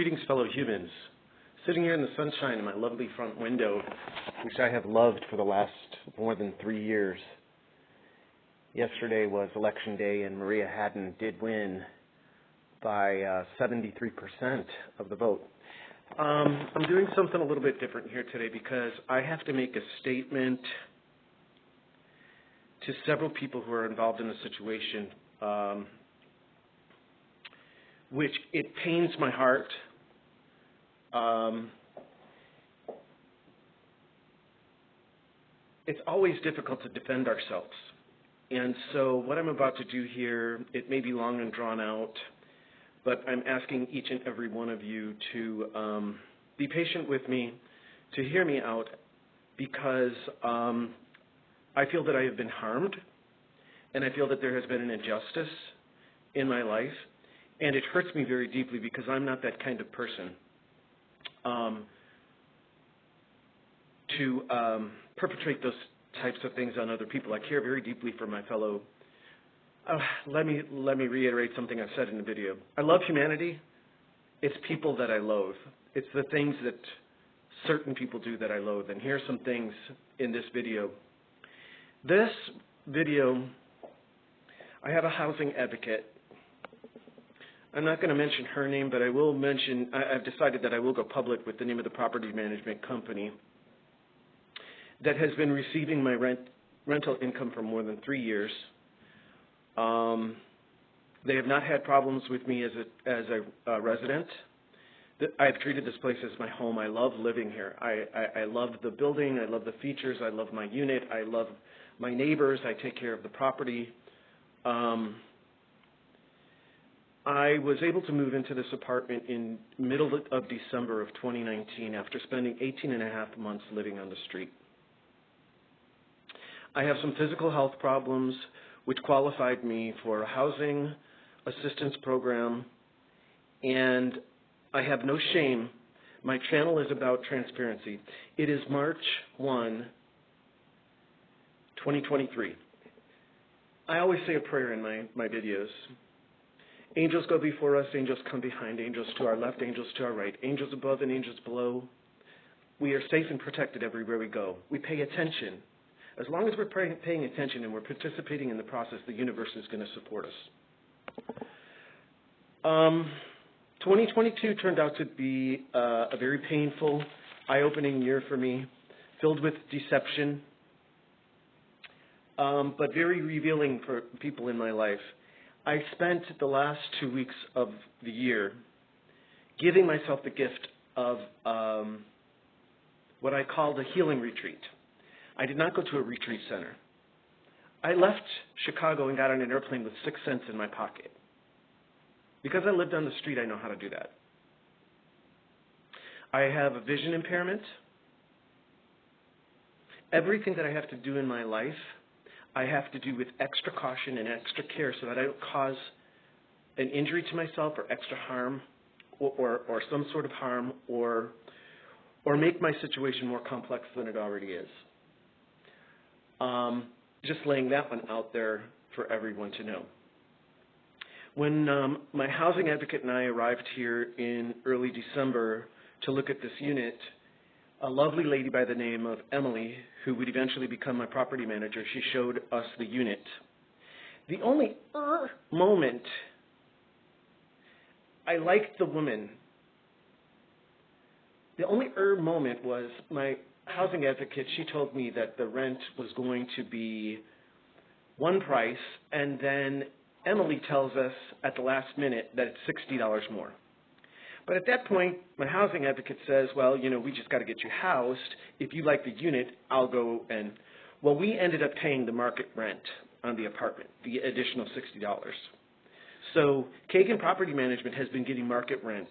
Greetings, fellow humans. Sitting here in the sunshine in my lovely front window, which I have loved for the last more than 3 years. Yesterday was election day, and Maria Haddon did win by 73% of the vote. I'm doing something a little bit different here today because I have to make a statement to several people who are involved in the situation, which it pains my heart. It's always difficult to defend ourselves. And so what I'm about to do here, it may be long and drawn out, but I'm asking each and every one of you to be patient with me, to hear me out, because I feel that I have been harmed, and I feel that there has been an injustice in my life, and it hurts me very deeply because I'm not that kind of person to perpetrate those types of things on other people. I care very deeply for my fellow. Let me reiterate something I've said in the video. I love humanity. It's people that I loathe. It's the things that certain people do that I loathe. And here's some things in this video. This video, I have a housing advocate. I'm not going to mention her name, but I will mention, I've decided that I will go public with the name of the property management company that has been receiving my rental income for more than 3 years. They have not had problems with me as a resident. I've treated this place as my home. I love living here. I love the building. I love the features. I love my unit. I love my neighbors. I take care of the property. I was able to move into this apartment in middle of December of 2019 after spending 18 and a half months living on the street. I have some physical health problems which qualified me for a housing assistance program, and I have no shame. My channel is about transparency. It is March 1, 2023. I always say a prayer in my videos. Angels go before us, angels come behind, angels to our left, angels to our right, angels above and angels below. We are safe and protected everywhere we go. We pay attention. As long as we're paying attention and we're participating in the process, the universe is going to support us. 2022 turned out to be a very painful, eye-opening year for me, filled with deception, but very revealing for people in my life. I spent the last 2 weeks of the year giving myself the gift of what I called a healing retreat. I did not go to a retreat center. I left Chicago and got on an airplane with 6 cents in my pocket. Because I lived on the street, I know how to do that. I have a vision impairment. Everything that I have to do in my life, I have to do with extra caution and extra care so that I don't cause an injury to myself or extra harm or some sort of harm or make my situation more complex than it already is. Just laying that one out there for everyone to know. When my housing advocate and I arrived here in early December to look at this unit, a lovely lady by the name of Emily, who would eventually become my property manager, she showed us the unit. The only moment I liked the woman, the only moment was my housing advocate, she told me that the rent was going to be one price, and then Emily tells us at the last minute that it's $60 more. But at that point, my housing advocate says, well, you know, we just got to get you housed. If you like the unit, I'll go and, well, we ended up paying the market rent on the apartment, the additional $60. So Cagan Property Management has been getting market rent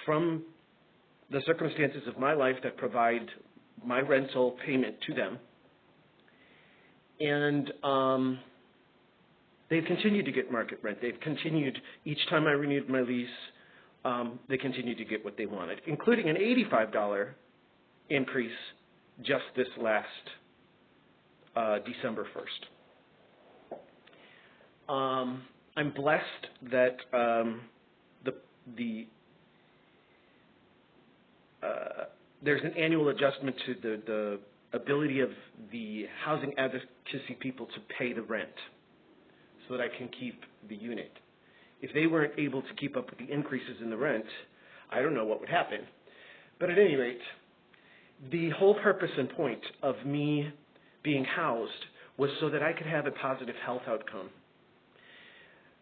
from the circumstances of my life that provide my rental payment to them. And they've continued to get market rent. They've continued, each time I renewed my lease, they continued to get what they wanted, including an $85 increase just this last December 1st. I'm blessed that the there's an annual adjustment to the ability of the housing advocacy people to pay the rent so that I can keep the unit. If they weren't able to keep up with the increases in the rent, I don't know what would happen. But at any rate, the whole purpose and point of me being housed was so that I could have a positive health outcome.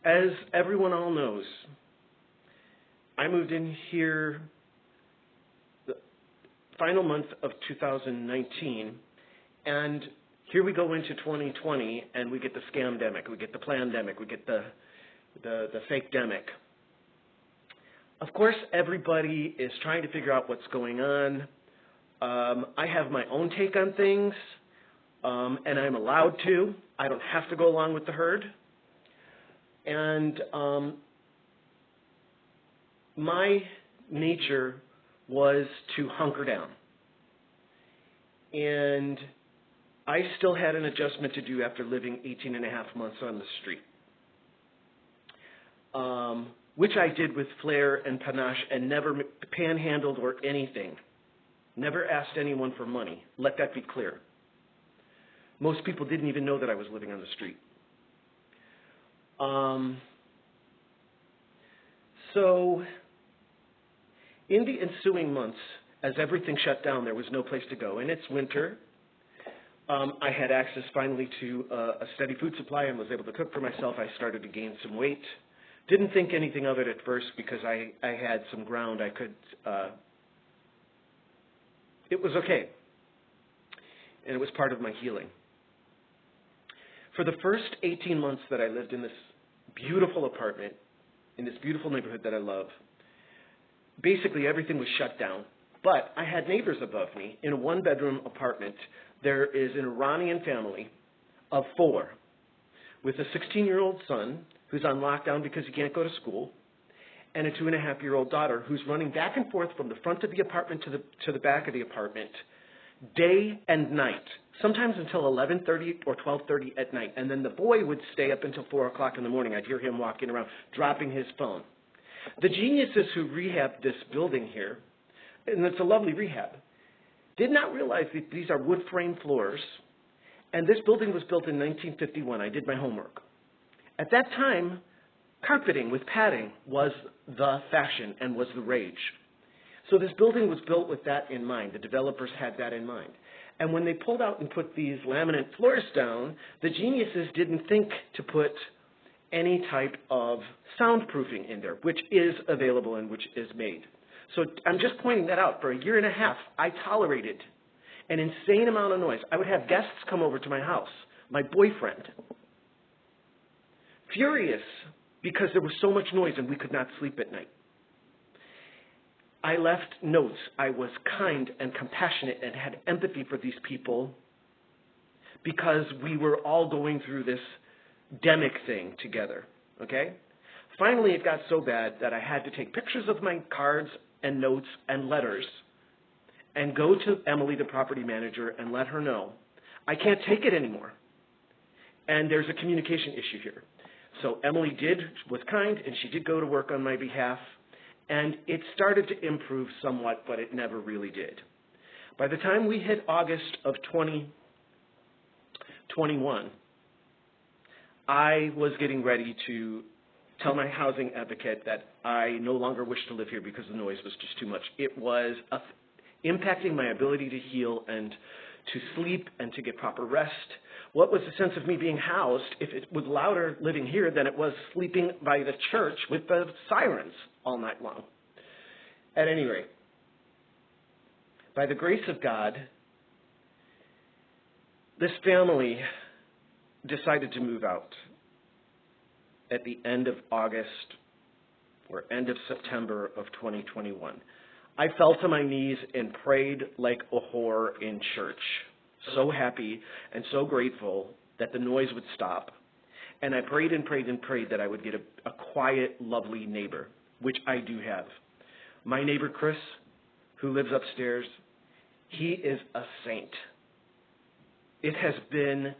As everyone all knows, I moved in here the final month of 2019, and here we go into 2020, and we get the scamdemic, we get the plandemic, we get the fake-demic. Of course, everybody is trying to figure out what's going on. I have my own take on things, and I'm allowed to. I don't have to go along with the herd. And my nature was to hunker down. And I still had an adjustment to do after living 18 and a half months on the street, which I did with flair and panache and never panhandled or anything. Never asked anyone for money. Let that be clear. Most people didn't even know that I was living on the street. So in the ensuing months, as everything shut down, there was no place to go. And it's winter. I had access finally to a steady food supply and was able to cook for myself. I started to gain some weight. Didn't think anything of it at first because I had some ground I could, it was okay. And it was part of my healing. For the first 18 months that I lived in this beautiful apartment, in this beautiful neighborhood that I love, basically everything was shut down. But I had neighbors above me in a one-bedroom apartment. There is an Iranian family of 4 with a 16-year-old son who's on lockdown because he can't go to school, and a 2.5-year-old daughter who's running back and forth from the front of the apartment to the back of the apartment day and night, sometimes until 11:30 or 12:30 at night. And then the boy would stay up until 4 o'clock in the morning. I'd hear him walking around, dropping his phone. The geniuses who rehabbed this building here, and it's a lovely rehab, did not realize that these are wood frame floors, and this building was built in 1951. I did my homework. At that time, carpeting with padding was the fashion and was the rage. So this building was built with that in mind. The developers had that in mind. And when they pulled out and put these laminate floors down, the geniuses didn't think to put any type of soundproofing in there, which is available and which is made. So I'm just pointing that out. For a year and a half, I tolerated an insane amount of noise. I would have guests come over to my house, my boyfriend, furious because there was so much noise and we could not sleep at night. I left notes. I was kind and compassionate and had empathy for these people because we were all going through this demic thing together, okay? Finally, it got so bad that I had to take pictures of my cards and notes and letters and go to Emily, the property manager, and let her know, I can't take it anymore. And there's a communication issue here. So Emily was kind, and she did go to work on my behalf, and it started to improve somewhat, but it never really did. By the time we hit August of 2021, I was getting ready to tell my housing advocate that I no longer wished to live here because the noise was just too much. It was impacting my ability to heal and to sleep and to get proper rest. What was the sense of me being housed if it was louder living here than it was sleeping by the church with the sirens all night long? At any rate, by the grace of God, this family decided to move out at the end of August or end of September of 2021. I fell to my knees and prayed like a whore in church, so happy and so grateful that the noise would stop. And I prayed and prayed and prayed that I would get a quiet, lovely neighbor, which I do have. My neighbor, Chris, who lives upstairs, he is a saint. It has been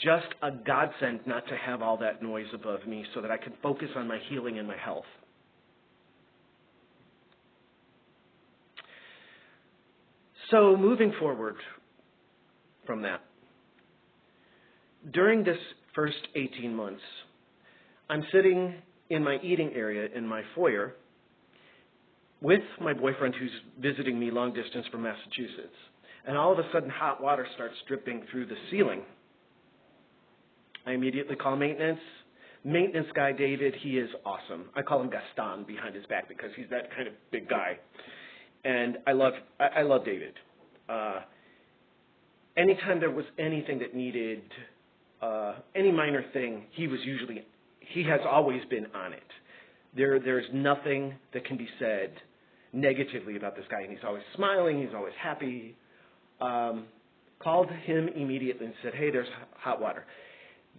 just a godsend not to have all that noise above me so that I can focus on my healing and my health. So moving forward from that, during this first 18 months, I'm sitting in my eating area in my foyer with my boyfriend who's visiting me long distance from Massachusetts. And all of a sudden, hot water starts dripping through the ceiling. I immediately call maintenance. Maintenance guy, David, he is awesome. I call him Gaston behind his back because he's that kind of big guy. And I love David. Anytime there was anything that needed, any minor thing, he has always been on it. There's nothing that can be said negatively about this guy, and he's always smiling, he's always happy. Called him immediately and said, hey, there's hot water.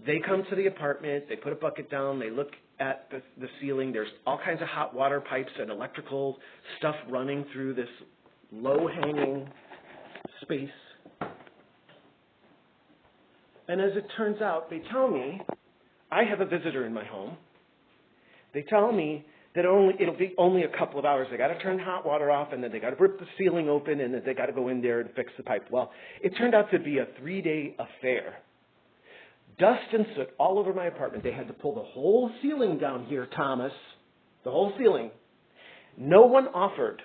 They come to the apartment, they put a bucket down, they look at the ceiling. There's all kinds of hot water pipes and electrical stuff running through this low-hanging space. And as it turns out, they tell me, I have a visitor in my home. They tell me that it'll be only a couple of hours. They got to turn hot water off, and then they got to rip the ceiling open, and then they got to go in there and fix the pipe. Well, it turned out to be a 3-day affair. Dust and soot all over my apartment. They had to pull the whole ceiling down here, Thomas. The whole ceiling. No one offered.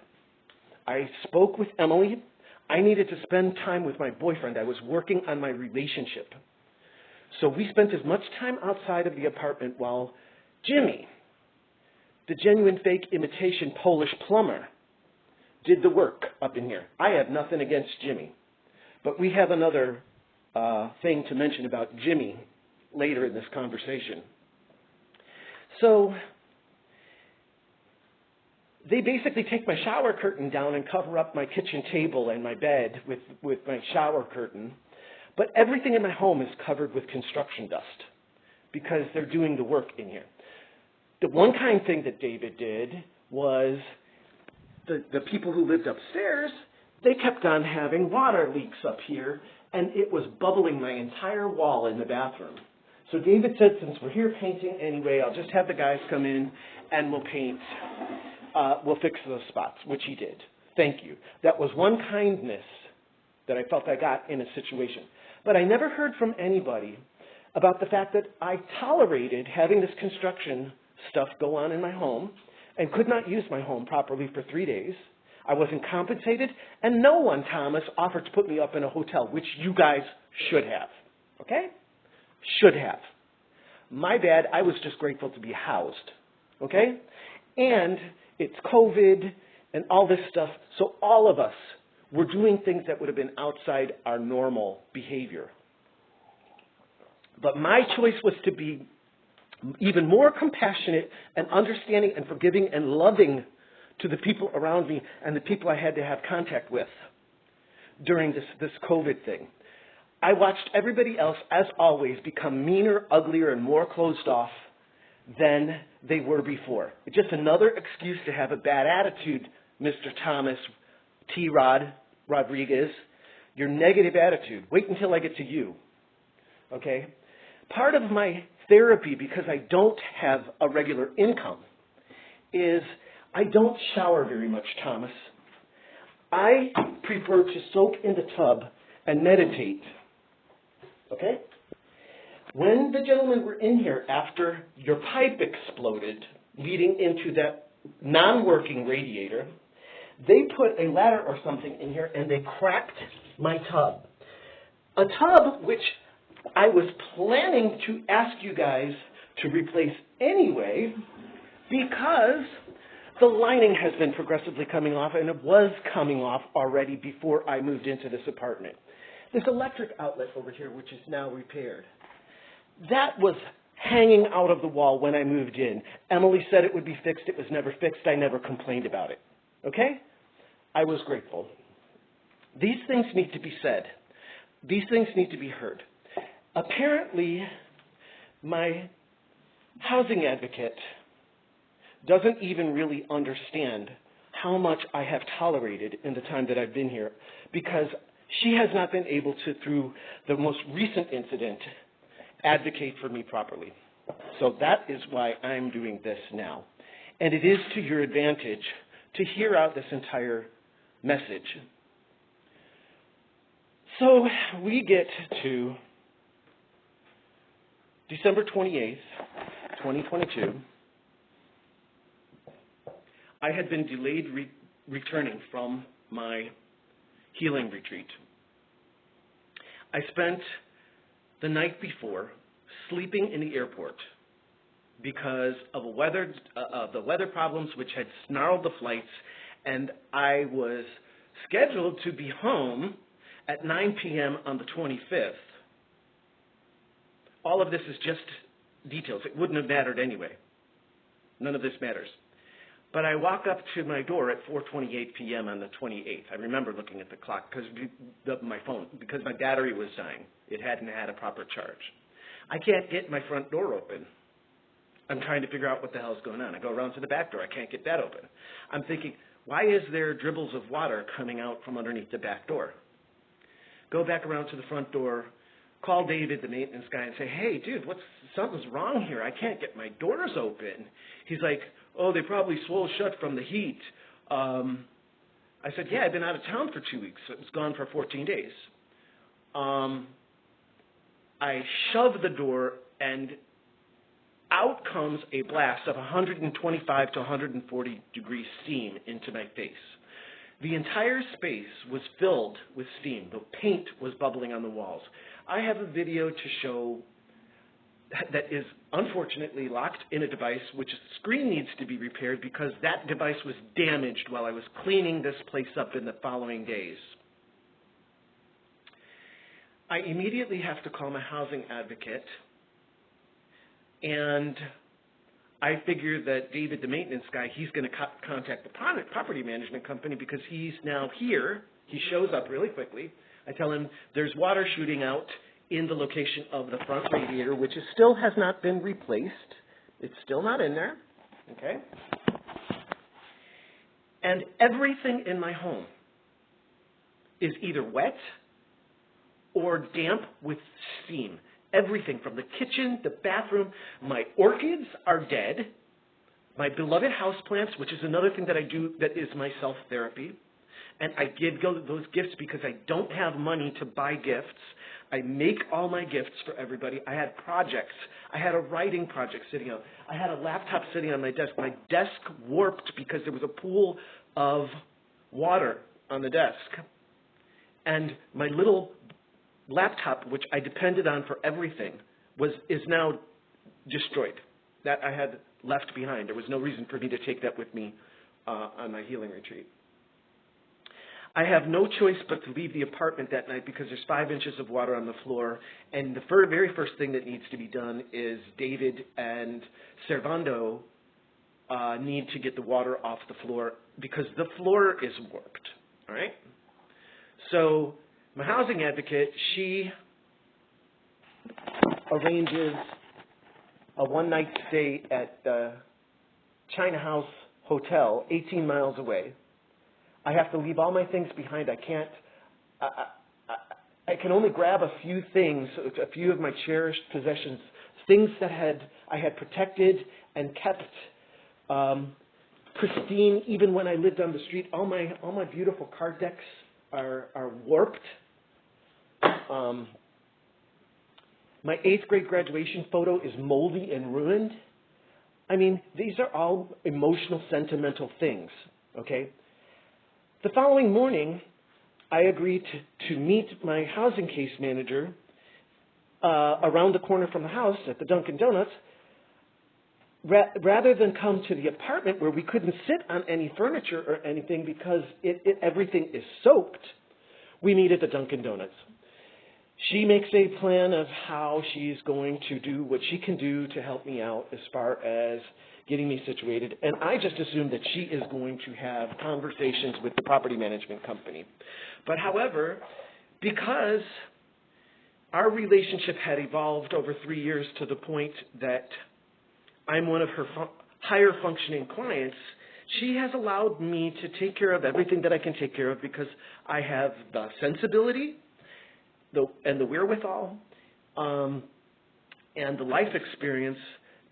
I spoke with Emily. I needed to spend time with my boyfriend. I was working on my relationship. So we spent as much time outside of the apartment while Jimmy, the genuine fake imitation Polish plumber, did the work up in here. I have nothing against Jimmy. But we have another thing to mention about Jimmy later in this conversation. So they basically take my shower curtain down and cover up my kitchen table and my bed with my shower curtain. But everything in my home is covered with construction dust because they're doing the work in here. The one kind thing that David did was the people who lived upstairs, they kept on having water leaks up here, and it was bubbling my entire wall in the bathroom. So David said, since we're here painting anyway, I'll just have the guys come in and we'll paint. We'll fix those spots, which he did. Thank you. That was one kindness that I felt I got in a situation. But I never heard from anybody about the fact that I tolerated having this construction stuff go on in my home and could not use my home properly for 3 days. I wasn't compensated, and no one, Thomas, offered to put me up in a hotel, which you guys should have, okay? Should have. My bad, I was just grateful to be housed, okay? And it's COVID and all this stuff, so all of us were doing things that would have been outside our normal behavior. But my choice was to be even more compassionate and understanding and forgiving and loving to the people around me and the people I had to have contact with during this COVID thing. I watched everybody else, as always, become meaner, uglier, and more closed off than they were before. It's just another excuse to have a bad attitude, Mr. Thomas T. Rodriguez. Your negative attitude. Wait until I get to you. Okay? Part of my therapy, because I don't have a regular income, is I don't shower very much, Thomas. I prefer to soak in the tub and meditate. Okay? When the gentlemen were in here after your pipe exploded, leading into that non-working radiator, they put a ladder or something in here and they cracked my tub. A tub which I was planning to ask you guys to replace anyway because the lining has been progressively coming off, and it was coming off already before I moved into this apartment. This electric outlet over here, which is now repaired, that was hanging out of the wall when I moved in. Emily said it would be fixed. It was never fixed. I never complained about it. Okay? I was grateful. These things need to be said. These things need to be heard. Apparently, my housing advocate doesn't even really understand how much I have tolerated in the time that I've been here, because she has not been able to, through the most recent incident, advocate for me properly. So that is why I'm doing this now. And it is to your advantage to hear out this entire message. So we get to December 28th, 2022. I had been delayed returning from my healing retreat. I spent the night before sleeping in the airport because of the weather problems which had snarled the flights, and I was scheduled to be home at 9 p.m. on the 25th. All of this is just details. It wouldn't have mattered anyway. None of this matters. But I walk up to my door at 4:28 p.m. on the 28th. I remember looking at the clock because my battery was dying. It hadn't had a proper charge. I can't get my front door open. I'm trying to figure out what the hell's going on. I go around to the back door. I can't get that open. I'm thinking, why is there dribbles of water coming out from underneath the back door? Go back around to the front door, call David, the maintenance guy, and say, hey, dude, something's wrong here. I can't get my doors open. He's like, oh, they probably swole shut from the heat. I said, yeah, I've been out of town for 2 weeks. It was gone for 14 days. I shove the door, and out comes a blast of 125 to 140 degree steam into my face. The entire space was filled with steam. The paint was bubbling on the walls. I have a video to show that is unfortunately locked in a device which the screen needs to be repaired because that device was damaged while I was cleaning this place up in the following days. I immediately have to call my housing advocate, and I figure that David, the maintenance guy, he's going to contact the property management company because he's now here. He shows up really quickly. I tell him there's water shooting out in the location of the front radiator, which still has not been replaced. It's still not in there, okay? And everything in my home is either wet or damp with steam. Everything from the kitchen, the bathroom. My orchids are dead. My beloved houseplants, which is another thing that I do that is my self-therapy. And I give those gifts because I don't have money to buy gifts. I make all my gifts for everybody. I had projects. I had a writing project sitting out. I had a laptop sitting on my desk. My desk warped because there was a pool of water on the desk. And my little laptop, which I depended on for everything, is now destroyed. That I had left behind. There was no reason for me to take that with me on my healing retreat. I have no choice but to leave the apartment that night because there's 5 inches of water on the floor, and the very first thing that needs to be done is David and Servando need to get the water off the floor because the floor is warped, all right? So my housing advocate, she arranges a one-night stay at the China House Hotel, 18 miles away. I have to leave all my things behind. I can't, I can only grab a few things, a few of my cherished possessions, things that I had protected and kept pristine even when I lived on the street. All my beautiful card decks are warped. My 8th grade graduation photo is moldy and ruined. I mean, these are all emotional, sentimental things, okay? The following morning, I agreed to meet my housing case manager around the corner from the house at the Dunkin' Donuts. Rather than come to the apartment where we couldn't sit on any furniture or anything because everything is soaked, we meet at the Dunkin' Donuts. She makes a plan of how she's going to do what she can do to help me out as far as getting me situated, and I just assumed that she is going to have conversations with the property management company. But however, because our relationship had evolved over 3 years to the point that I'm one of her higher functioning clients, she has allowed me to take care of everything that I can take care of because I have the sensibility and the wherewithal and the life experience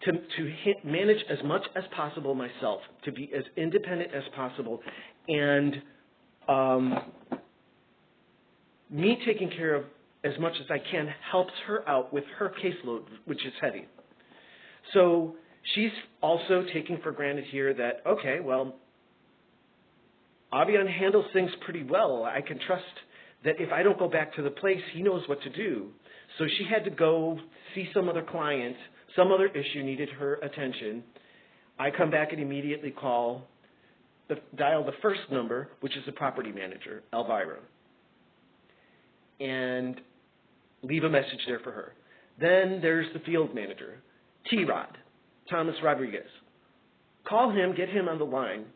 to manage as much as possible myself, to be as independent as possible. And me taking care of as much as I can helps her out with her caseload, which is heavy. So she's also taking for granted here that, okay, well, Avion handles things pretty well. I can trust that if I don't go back to the place, he knows what to do. So she had to go see some other client, some other issue needed her attention. I come back and immediately dial the first number, which is the property manager, Elvira, and leave a message there for her. Then there's the field manager, T-Rod, Thomas Rodriguez. Call him, get him on the line.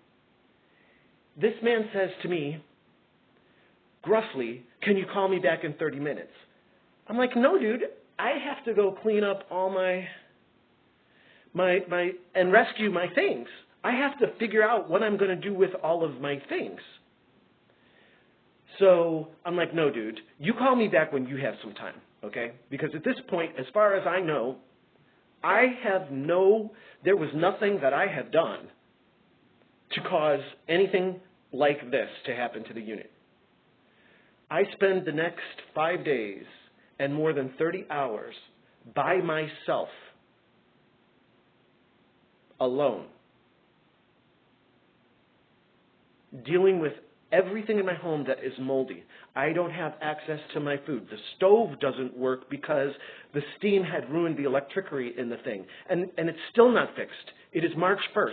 This man says to me, gruffly, can you call me back in 30 minutes? I'm like, no, dude, I have to go clean up all my and rescue my things. I have to figure out what I'm going to do with all of my things. So I'm like, no, dude, you call me back when you have some time, okay? Because at this point, as far as I know, there was nothing that I have done to cause anything like this to happen to the unit. I spend the next 5 days and more than 30 hours by myself, alone, dealing with everything in my home that is moldy. I don't have access to my food. The stove doesn't work because the steam had ruined the electricity in the thing. And it's still not fixed. It is March 1st.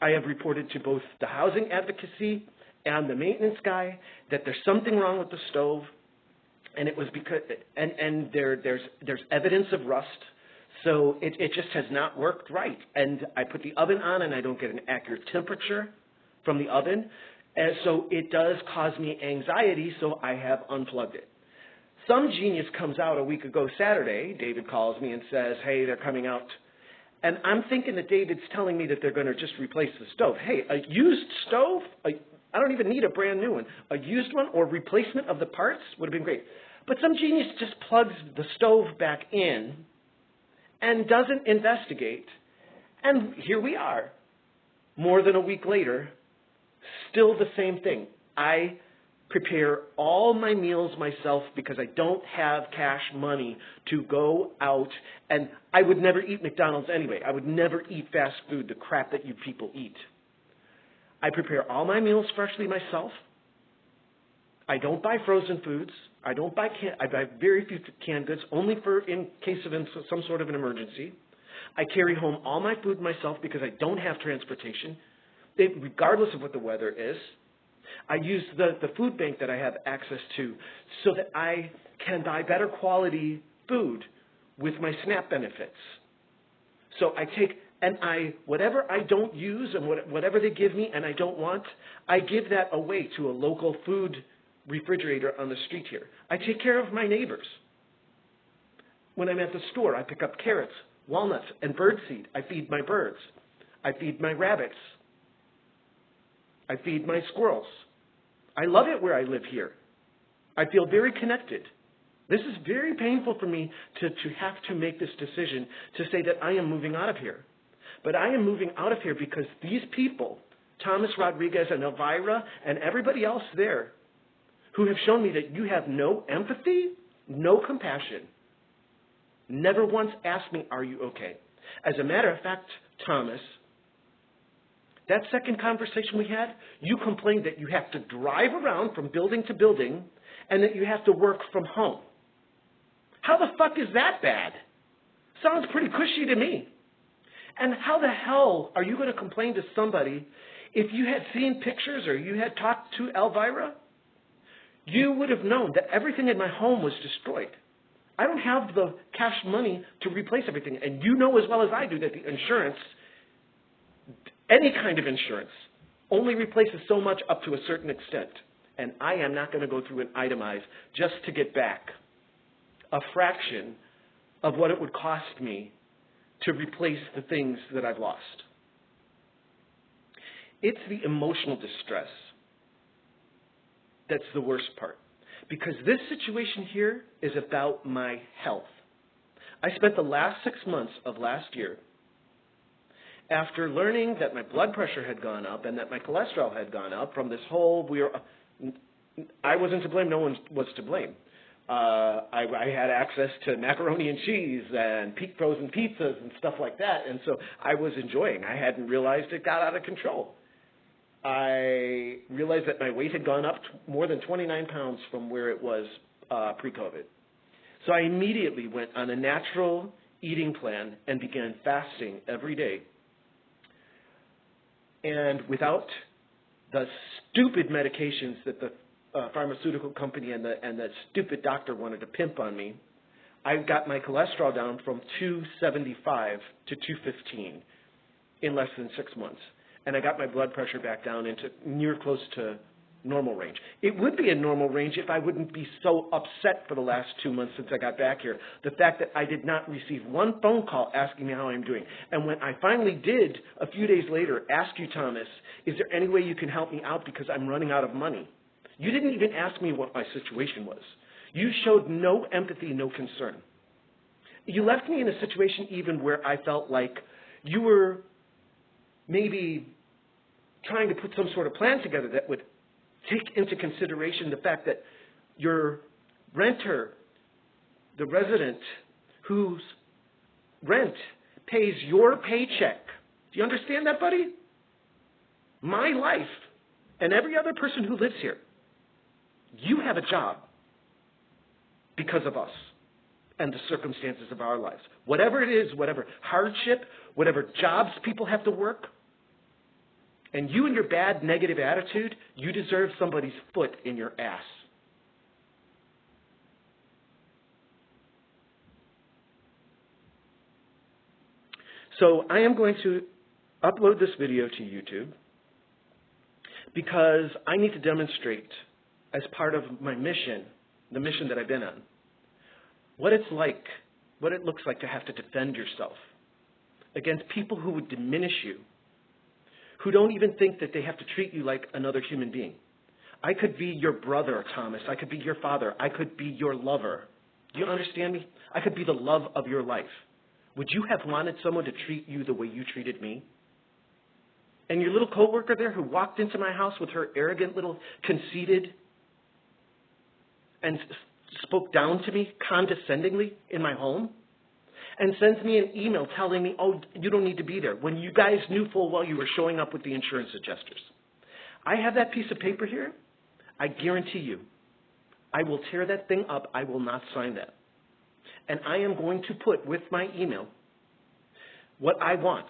I have reported to both the housing advocacy and the maintenance guy that there's something wrong with the stove, and it was because there's evidence of rust. So it just has not worked right. And I put the oven on and I don't get an accurate temperature from the oven. And so it does cause me anxiety, so I have unplugged it. Some genius comes out a week ago Saturday. David calls me and says, hey, they're coming out. And I'm thinking that David's telling me that they're going to just replace the stove. Hey, a used stove? I don't even need a brand new one. A used one or replacement of the parts would have been great. But some genius just plugs the stove back in and doesn't investigate. And here we are, more than a week later, still the same thing. I prepare all my meals myself because I don't have cash money to go out, and I would never eat McDonald's anyway. I would never eat fast food, the crap that you people eat. I prepare all my meals freshly myself. I don't buy frozen foods. I buy very few canned goods, only for in case of some sort of an emergency. I carry home all my food myself because I don't have transportation, regardless of what the weather is. I use the food bank that I have access to so that I can buy better quality food with my SNAP benefits. So I take, and whatever I don't use and whatever they give me and I don't want, I give that away to a local food refrigerator on the street here. I take care of my neighbors. When I'm at the store, I pick up carrots, walnuts, and birdseed. I feed my birds. I feed my rabbits. I feed my squirrels. I love it where I live here. I feel very connected. This is very painful for me to have to make this decision to say that I am moving out of here. But I am moving out of here because these people, Thomas Rodriguez and Elvira and everybody else there, who have shown me that you have no empathy, no compassion, never once asked me, are you okay? As a matter of fact, Thomas, that second conversation we had, you complained that you have to drive around from building to building and that you have to work from home. How the fuck is that bad? Sounds pretty cushy to me. And how the hell are you going to complain to somebody if you had seen pictures or you had talked to Elvira? You would have known that everything in my home was destroyed. I don't have the cash money to replace everything. And you know as well as I do that the insurance, any kind of insurance, only replaces so much up to a certain extent. And I am not going to go through and itemize just to get back a fraction of what it would cost me to replace the things that I've lost. It's the emotional distress that's the worst part. Because this situation here is about my health. I spent the last 6 months of last year, after learning that my blood pressure had gone up and that my cholesterol had gone up from this whole, I wasn't to blame. No one was to blame. I had access to macaroni and cheese and frozen pizzas and stuff like that, and so I was enjoying. I hadn't realized it got out of control. I realized that my weight had gone up more than 29 pounds from where it was pre-COVID. So I immediately went on a natural eating plan and began fasting every day. And without the stupid medications that the pharmaceutical company and the stupid doctor wanted to pimp on me, I got my cholesterol down from 275 to 215 in less than 6 months. And I got my blood pressure back down into near close to normal range. It would be a normal range if I wouldn't be so upset for the last 2 months since I got back here. The fact that I did not receive one phone call asking me how I'm doing. And when I finally did, a few days later, ask you, Thomas, is there any way you can help me out because I'm running out of money? You didn't even ask me what my situation was. You showed no empathy, no concern. You left me in a situation even where I felt like you were maybe trying to put some sort of plan together that would take into consideration the fact that your renter, the resident whose rent pays your paycheck. Do you understand that, buddy? My life and every other person who lives here, you have a job because of us and the circumstances of our lives. Whatever it is, whatever hardship, whatever jobs people have to work, and you and your bad negative attitude, you deserve somebody's foot in your ass. So I am going to upload this video to YouTube because I need to demonstrate as part of my mission, the mission that I've been on, what it's like, what it looks like to have to defend yourself against people who would diminish you, who don't even think that they have to treat you like another human being. I could be your brother, Thomas. I could be your father. I could be your lover. Do you understand me? I could be the love of your life. Would you have wanted someone to treat you the way you treated me? And your little coworker there who walked into my house with her arrogant little conceited and spoke down to me condescendingly in my home and sends me an email telling me, oh, you don't need to be there, when you guys knew full well you were showing up with the insurance adjusters. I have that piece of paper here. I guarantee you, I will tear that thing up. I will not sign that. And I am going to put with my email what I want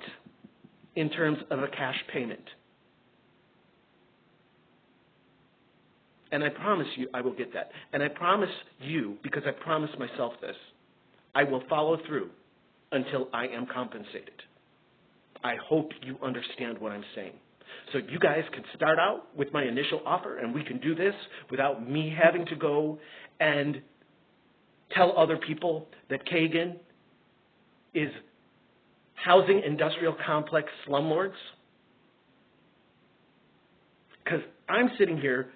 in terms of a cash payment. And I promise you I will get that. And I promise you, because I promised myself this, I will follow through until I am compensated. I hope you understand what I'm saying. So you guys can start out with my initial offer, and we can do this without me having to go and tell other people that Cagan is housing industrial complex slumlords. Because I'm sitting here,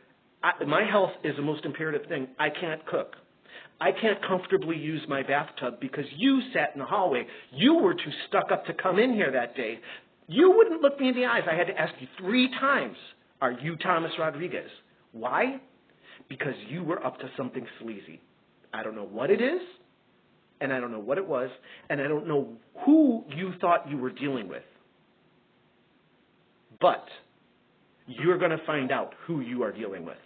my health is the most imperative thing. I can't cook. I can't comfortably use my bathtub because you sat in the hallway. You were too stuck up to come in here that day. You wouldn't look me in the eyes. I had to ask you 3 times, are you Thomas Rodriguez? Why? Because you were up to something sleazy. I don't know what it is, and I don't know what it was, and I don't know who you thought you were dealing with. But you're going to find out who you are dealing with.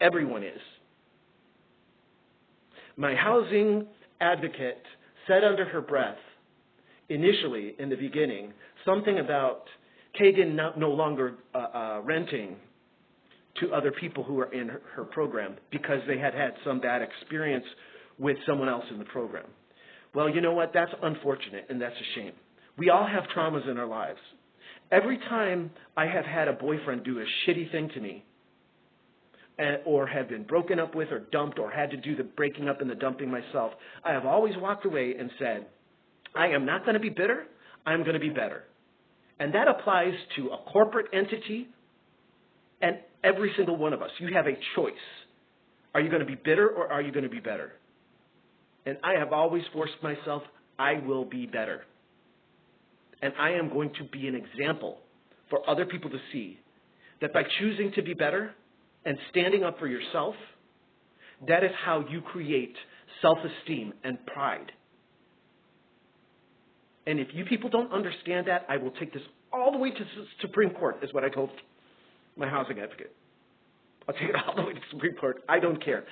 Everyone is. My housing advocate said under her breath, initially, in the beginning, something about Cagan no longer renting to other people who are in her program because they had had some bad experience with someone else in the program. Well, you know what? That's unfortunate, and that's a shame. We all have traumas in our lives. Every time I have had a boyfriend do a shitty thing to me, or have been broken up with or dumped or had to do the breaking up and the dumping myself, I have always walked away and said, I am not going to be bitter, I'm going to be better. And that applies to a corporate entity and every single one of us. You have a choice. Are you going to be bitter or are you going to be better? And I have always forced myself, I will be better. And I am going to be an example for other people to see that by choosing to be better, and standing up for yourself, that is how you create self-esteem and pride. And if you people don't understand that, I will take this all the way to the Supreme Court, is what I told my housing advocate. I'll take it all the way to the Supreme Court. I don't care.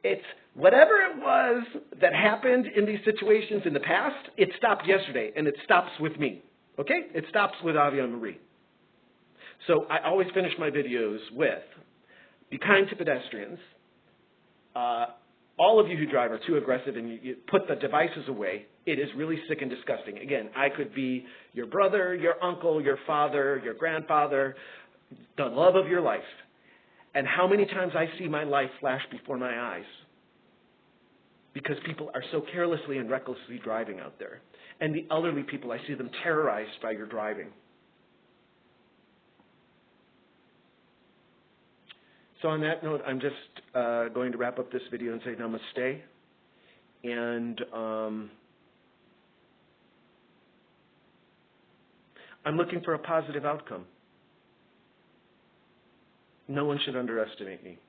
It's whatever it was that happened in these situations in the past, it stopped yesterday, and it stops with me. Okay? It stops with Avion-Marie. So I always finish my videos with, be kind to pedestrians. All of you who drive are too aggressive, and you put the devices away. It is really sick and disgusting. Again, I could be your brother, your uncle, your father, your grandfather, the love of your life. And how many times I see my life flash before my eyes because people are so carelessly and recklessly driving out there. And the elderly people, I see them terrorized by your driving. So on that note, I'm just going to wrap up this video and say namaste. And I'm looking for a positive outcome. No one should underestimate me.